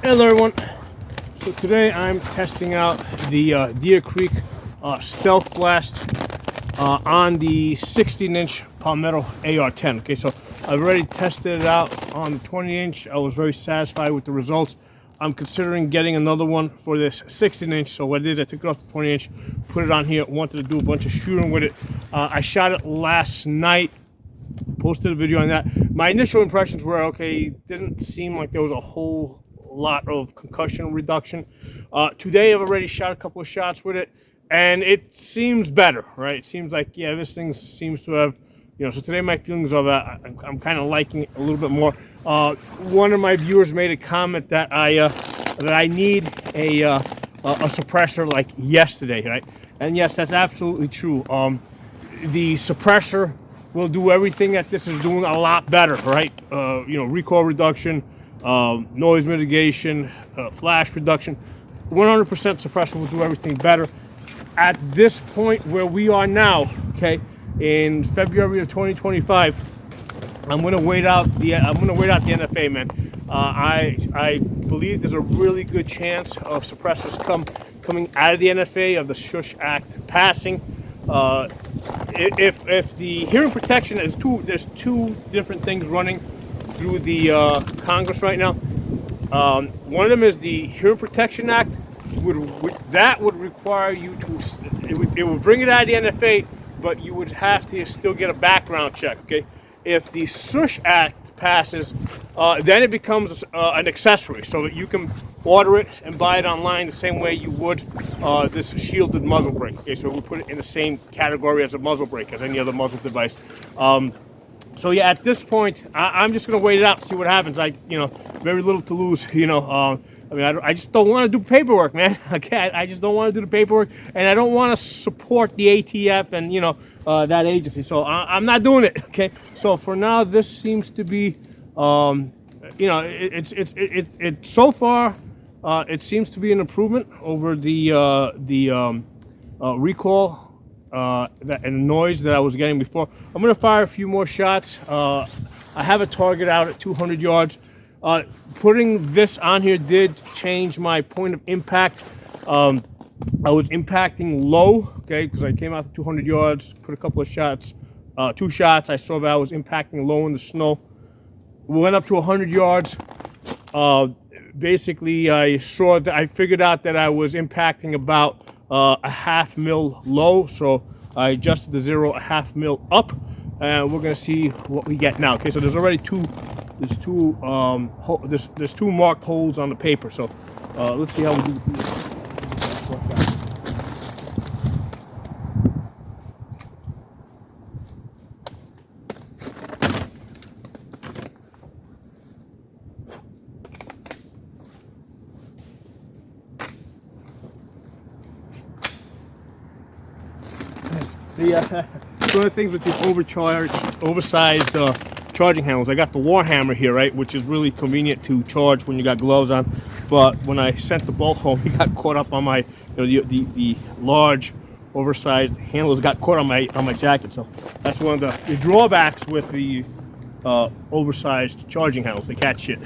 Hello everyone. So today I'm testing out the Deer Creek Stealth Blast on the 16-inch Palmetto AR-10. Okay, so I've already tested it out on the 20-inch. I was very satisfied with the results. I'm considering getting another one for this 16-inch. So what I did, I took it off the 20-inch, put it on here, wanted to do a bunch of shooting with it. I shot it last night, posted a video on that. My initial impressions were okay. Didn't seem like there was a whole lot of concussion reduction. Today I've already shot a couple of shots with it, and it seems better, right? It seems like, yeah, this thing seems to have, so today my feelings are that I'm kind of liking it a little bit more. One of my viewers made a comment that I need a suppressor like yesterday, right? And yes, that's absolutely true. The suppressor will do everything that this is doing a lot better, right? Recoil reduction, noise mitigation, flash reduction. 100% suppressor will do everything better. At this point where we are now, okay, in February of 2025, I'm gonna wait out the NFA, man. I believe there's a really good chance of suppressors coming out of the NFA, of the Shush Act passing. If the hearing protection is there's two different things running through the Congress right now. One of them is the Hearing Protection Act. That would require you to, it would bring it out of the NFA, but you would have to still get a background check, okay? If the SUSH Act passes, then it becomes an accessory, so that you can order it and buy it online the same way you would this shielded muzzle brake. Okay, so we put it in the same category as a muzzle brake, as any other muzzle device. So yeah, at this point, I'm just gonna wait it out, see what happens. Very little to lose. I just don't want to do paperwork, man. Okay, I just don't want to do the paperwork, and I don't want to support the ATF and that agency. So I'm not doing it. Okay. So for now, this seems to be, it's so far, it seems to be an improvement over the recoil. And noise that I was getting before. I'm going to fire a few more shots. I have a target out at 200 yards. Putting this on here did change my point of impact. I was impacting low, okay, because I came out to 200 yards, put a couple of shots, 2 shots. I saw that I was impacting low in the snow. We went up to 100 yards. Basically, I figured out that I was impacting about a half mil low, so I adjusted the zero a half mil up, and we're gonna see what we get now. Okay, so there's already there's two marked holes on the paper, so let's see how we do. One of the things with these oversized charging handles, I got the Warhammer here, right, which is really convenient to charge when you got gloves on. But when I sent the bolt home, he got caught up on my, the large oversized handles got caught on my jacket. So that's one of the drawbacks with the oversized charging handles. They catch shit.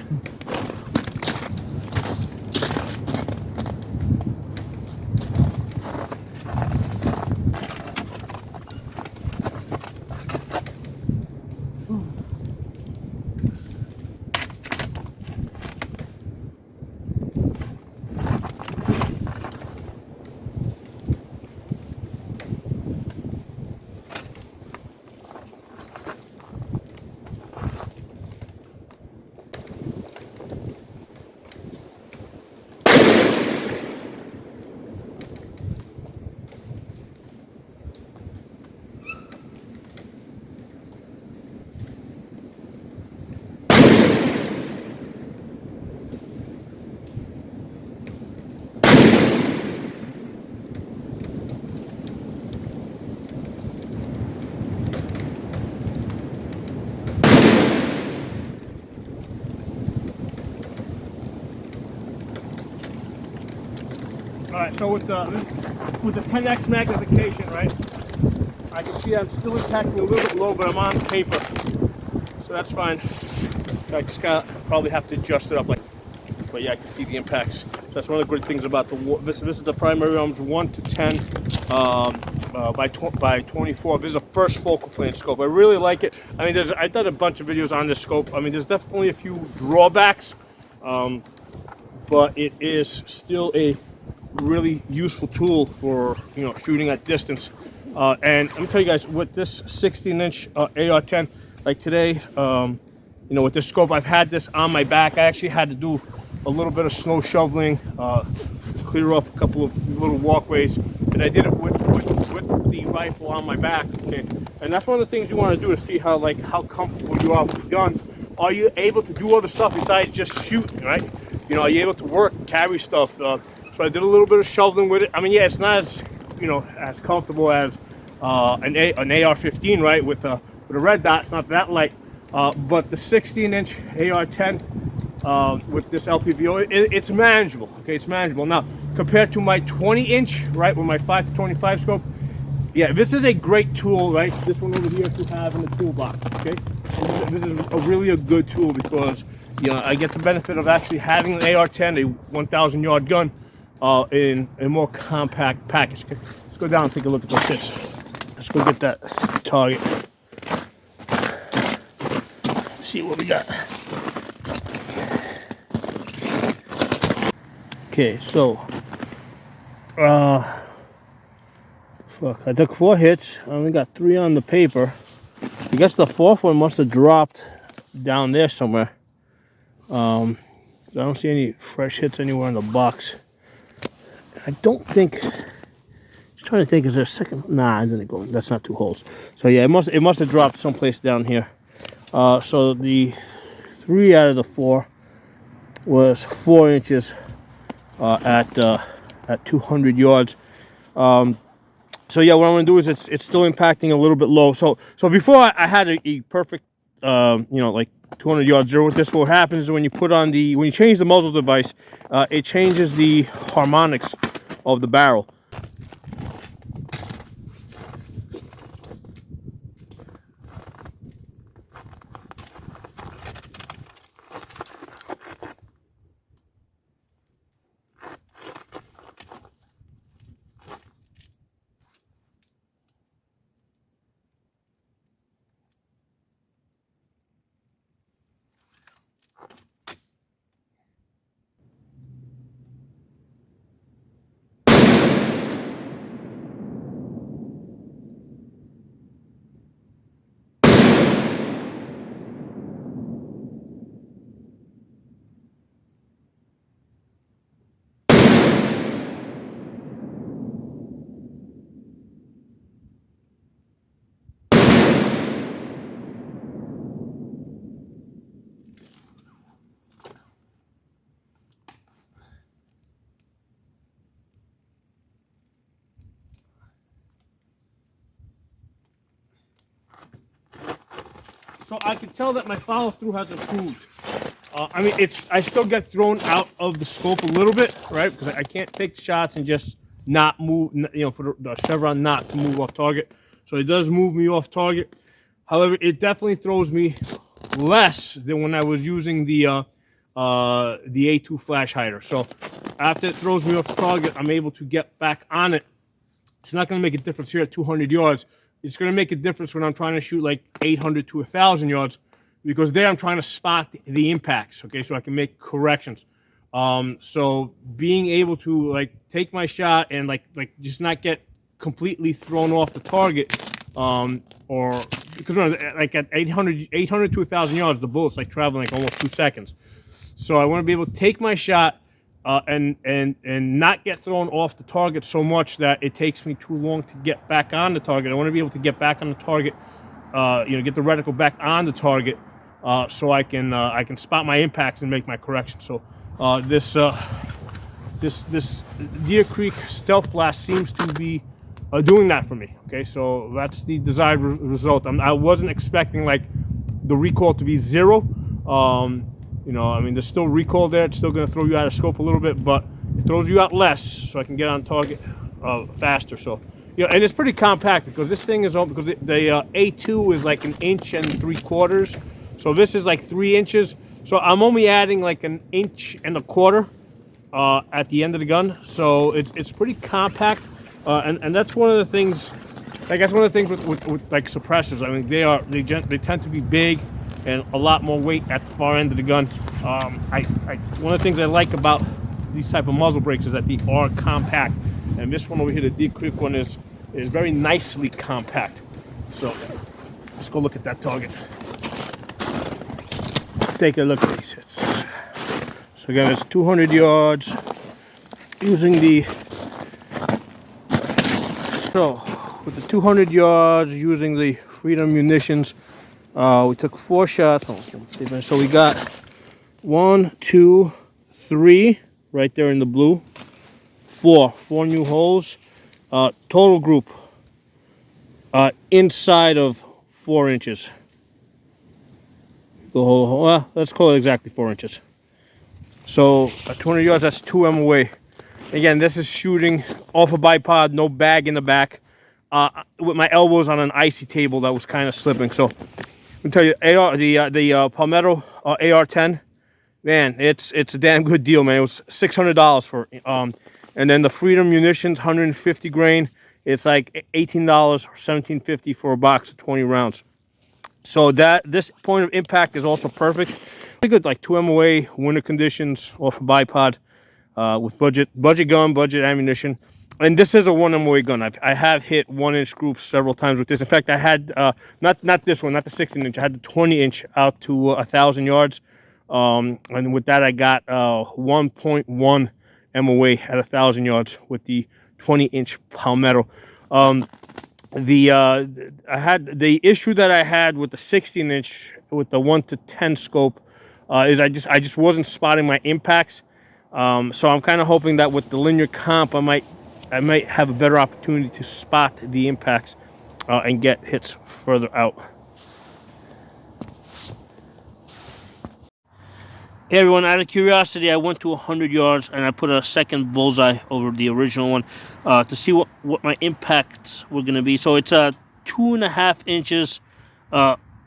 All right, so with the 10x magnification, right, I can see I'm still impacting a little bit low, but I'm on paper, so that's fine. I just probably have to adjust it up like but yeah, I can see the impacts. So that's one of the great things about this is the primary arms 1 to 10 by 24. This is a first focal plane scope. I really like it. I mean, I've done a bunch of videos on this scope. I mean, there's definitely a few drawbacks, but it is still a really useful tool for, you know, shooting at distance. And let me tell you guys, with this 16-inch AR-10, like today, you know, with this scope, I've had this on my back. I actually had to do a little bit of snow shoveling, clear off a couple of little walkways, and I did it with the rifle on my back. Okay, and that's one of the things you want to do to see how comfortable you are with the gun. Are you able to do other stuff besides just shooting, right? You know, are you able to work, carry stuff? So I did a little bit of shoveling with it. I mean, yeah, it's not as, you know, as comfortable as an AR-15, right? With a red dot, it's not that light. But the 16-inch AR-10 with this LPVO, it's manageable. Okay, it's manageable. Now, compared to my 20-inch, right, with my 5-25 scope, yeah, this is a great tool, right? This one over here to have in the toolbox. Okay, this is really a good tool because, you know, I get the benefit of actually having an AR-10, a 1,000-yard gun, in a more compact package. Okay, let's go down and take a look at what this. Let's go get that target. See what we got. Okay, so I took 4 hits. I only got 3 on the paper. I guess the 4th one must have dropped down there somewhere. I don't see any fresh hits anywhere in the box. I don't think. Just trying to think, is there a second? Nah, isn't it going? That's not 2 holes. So yeah, it must have dropped someplace down here. So the 3 out of the 4 was 4 inches at 200 yards. So yeah, what I'm gonna do is it's still impacting a little bit low. So before I had a perfect, you know, like 200 yards zero with this. What happens is when you change the muzzle device, it changes the harmonics of the barrel. So I can tell that my follow-through has improved. I mean, I still get thrown out of the scope a little bit, right? Because I can't take shots and just not move, you know, for the chevron not to move off target. So it does move me off target. However, it definitely throws me less than when I was using the A2 flash hider. So after it throws me off target, I'm able to get back on it. It's not going to make a difference here at 200 yards. It's going to make a difference when I'm trying to shoot like 800 to 1,000 yards, because there I'm trying to spot the impacts, okay, so I can make corrections. So being able to like take my shot and like just not get completely thrown off the target, or because like at 800 to 1,000 yards, the bullet's like traveling like almost 2 seconds. So I want to be able to take my shot and not get thrown off the target so much that it takes me too long to get back on the target. I want to be able to get back on the target, you know, get the reticle back on the target, so I can spot my impacts and make my corrections. So this Deer Creek Stealth Blast seems to be doing that for me. Okay, so that's the desired result. I wasn't expecting like the recoil to be 0. You know, I mean, there's still recoil there. It's still going to throw you out of scope a little bit, but it throws you out less, so I can get on target faster. So, you know, and it's pretty compact because this thing is because the A2 is like 1 3/4 inches. So this is like 3 inches. So I'm only adding like 1.25 inches at the end of the gun, so it's pretty compact, and that's one of the things. Like that's one of the things with like suppressors. I mean, they tend to be big and a lot more weight at the far end of the gun. One of the things I like about these type of muzzle brakes is that they are compact, and this one over here, the Deer Creek one, is very nicely compact. So let's go look at that target. Take a look at these hits. So again, it's 200 yards using the. So with the 200 yards using the Freedom munitions, we took 4 shots. So we got 1, 2, 3 right there in the blue. 4 new holes. Total group inside of 4 inches. Well, let's call it exactly 4 inches. So at 200 yards, that's 2M away. Again, this is shooting off a bipod, no bag in the back, with my elbows on an icy table that was kind of slipping. So let me tell you, the Palmetto AR-10, man, it's a damn good deal, man. It was $600 for and then the Freedom munitions, 150 grain, it's like $18 or $17.50 for a box of 20 rounds. So this point of impact is also perfect. Pretty good, like 2M away, winter conditions, off a bipod, with budget gun, budget ammunition. And this is a 1M away gun. I have hit 1-inch groups several times with this. In fact, I had not this one, not the 16-inch. I had the 20-inch out to 1,000 yards, and with that I got 1.1 MOA at 1,000 yards with the 20-inch Palmetto. The issue that I had with the 16-inch with the 1-to-10 scope is I just wasn't spotting my impacts. So I'm kind of hoping that with the linear comp, I might have a better opportunity to spot the impacts and get hits further out. Hey everyone, out of curiosity, I went to 100 yards and I put a second bullseye over the original one to see what my impacts were going to be. So it's 2.5 inches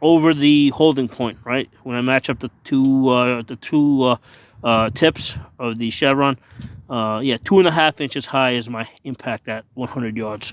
over the holding point, right? When I match up the two tips of the chevron, yeah, 2.5 inches high is my impact at 100 yards.